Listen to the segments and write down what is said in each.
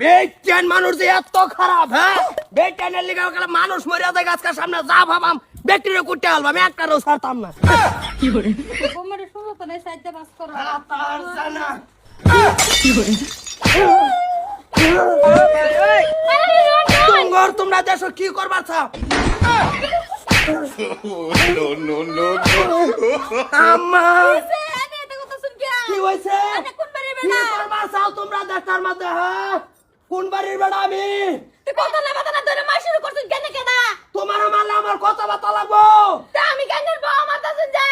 বেটেন মানুষ যে এত খারাপ, হ্যাঁ বেটেনের লিগে গেলে মানুষ মরে যায় গাছকার সামনে যা ভাবাম ব্যাকটেরিয়া কুটে আলবাম একটারও ছাড়তাম না। কি করে বোমারে শুরু করে সাইডে বাস করো তার জানা কি করে তোমরা তোমরা দেশো কি করবার চাও? আম্মা এনে এত কথা শুন কে কি হইছে? এনে কোন বাড়ির কি বেটা করবার চাও তোমরা দেখার মধ্যে? হ্যাঁ কোন বাড়ির বেড়া আমি? তুই কথা না বাতা না ধরে মার শুরু করছিস কেন কেডা তোমার মারলে আমার কথা বার্তা লাগবো। তা আমি কেনের বউ মাথা শুন যা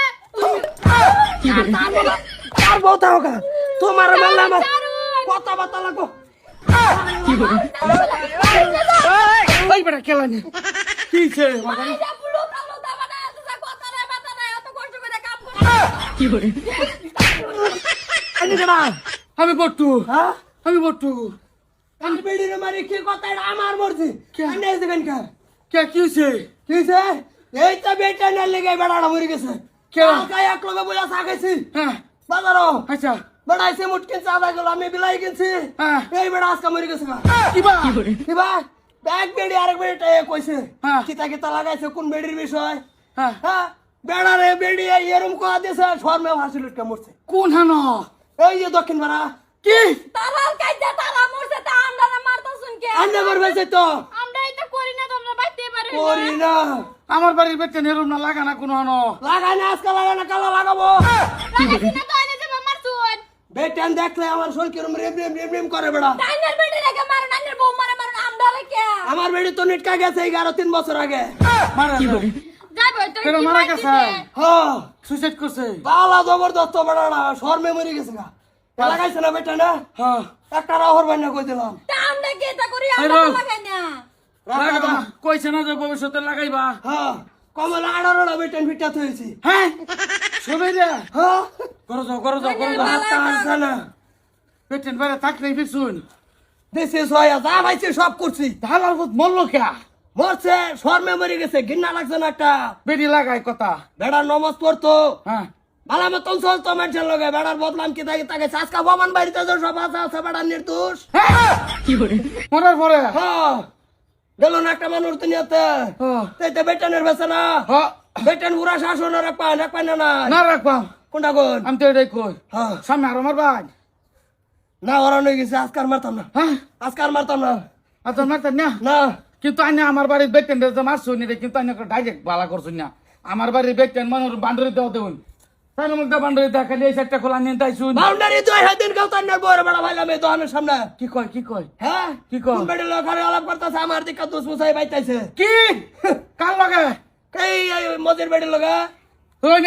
কি করে তার বউতা হোক তোমার মারলে আমার কথা বার্তা লাগবো। কি করে ওই বেটা খেলা নেই কিছে মাইরা পুলো কালো দাবা না এত যা কথা না বাতা না এত কষ্ট করে কাম করে কি করে আমি বট্টু, হ্যাঁ আমি বট্টু। আমি বেড়িরে মারি কি কথা এটা আমার মর্জি। আমি এই দেখেন কে কি হইছে? কি হইছে? এই তো বেটা না লেগে বেড়াটা মরে গেছে। কে কাই এক লগে বইলা সাগাইছি। হ্যাঁ বাজারো আচ্ছা বেড়াইছে মুটকিন চাঁদা গেল আমি বিলাই কিনছি। হ্যাঁ এই বেড়া আজকে মরে গেছে। কিবা কি করে কিবা ব্যাগ বেড়ি আরেক বেড়িটা কইছে কিতা কিতা লাগাইছে কোন বেড়ির বিষয়? হ্যাঁ হ্যাঁ বেড়া রে বেড়ি এরম কোয়া দিছে শর্মে ভাসিল কে মরছে। কোন হানো? এই যে দক্ষিণ পাড়া। কি তারাল কাইজা তারা মরছে তা আমরা না মারতা শুন কে আন্না করবেছে তো আমরা এটা করি না তোমরা বাইতে পারো করি না। আমার বাড়ির বেটে নেরুম না লাগা না কোনো হনো লাগাই না আজকে লাগাই না কালা লাগাবো। লাগাছি না তো এনে যাব মারছুন বেটান দেখলে আমার শরীর কিরম রেম রেম রেম রেম করে বেড়া। টাইনের বেটি রেখে মারো নাইনের বউ মারে মারো আমরা কে আমার বেড়ি তো নিটকা গেছে 11-3 বছর আগে। মারা কি করে যাইবো তো কেন মারা গেছে? হ্যাঁ সুইসাইড করছে বালা জবরদস্ত বেড়াটা শর্মে মরে গেছে গা। লাগাইছে না বেটা না? হ্যাঁ একটা রাহর বান্না কই দিলাম। তা আমরা কি এটা করি আমরা তো লাগাই না লাগাবা কইছে না যে ভবিষ্যতে লাগাইবা হ্যাঁ কমলা আড়াড়া বেটান ফিটা থইছি। হ্যাঁ সবাই রে হ্যাঁ করো যাও করো যাও করো যাও তার না বেটেন বাইরে থাকলে ফিরছুন দেশে সয়া যা ভাইছে সব করছি। ঢালার ভূত মরলো কে মরছে শর্মে মরে গেছে ঘৃণা লাগছে না একটা। বেটি লাগাই কথা বেড়ার নমাজ পড়তো হ্যাঁ ভালো মতন চলতো মানুষের লগে বেড়ার বদলাম কি তাকে তাকে আজকা ভমান বাড়িতে যে সব আছে আছে বেড়ার নির্দোষ। কি করে মরার পরে হ্যাঁ গেল না একটা মানুষ দুনিয়াতে হ্যাঁ। তাইতে বেটানের বেছে না হ্যাঁ বেটান উড়া শাসন এক পায় না না না রাখবাম কোনটা কোন আমি তো এটাই কই হ্যাঁ সামনে আর আমার ভাই না ওরা নই গেছে আজকার মারতাম না হ্যাঁ আজকার মারতাম না আর তোর মারতেন না না কিন্তু আইনে আমার বাড়ির বেটেন যে মারছো নি রে কিন্তু আইনে ডাইরেক্ট বালা করছো না আমার বাড়ির বেটেন মানুষ বান্ডরি দেওয়া দেউন তাই মুখ বান্ডরি দেখা খালি এই সাইডটা খোলা নিয়ে তাইছুন বাউন্ডারি দুই হাদিন কেউ তার বড় বড় ভাইলাম এই দোকানের সামনে। কি কয় কি কয় হ্যাঁ কি কয়? কোন বেড়ে লোক আলাপ করতেছে আমার দিকে দুস মুসাই বাইতাইছে কি কার লগে এই মজের বেড়ে লগা ওই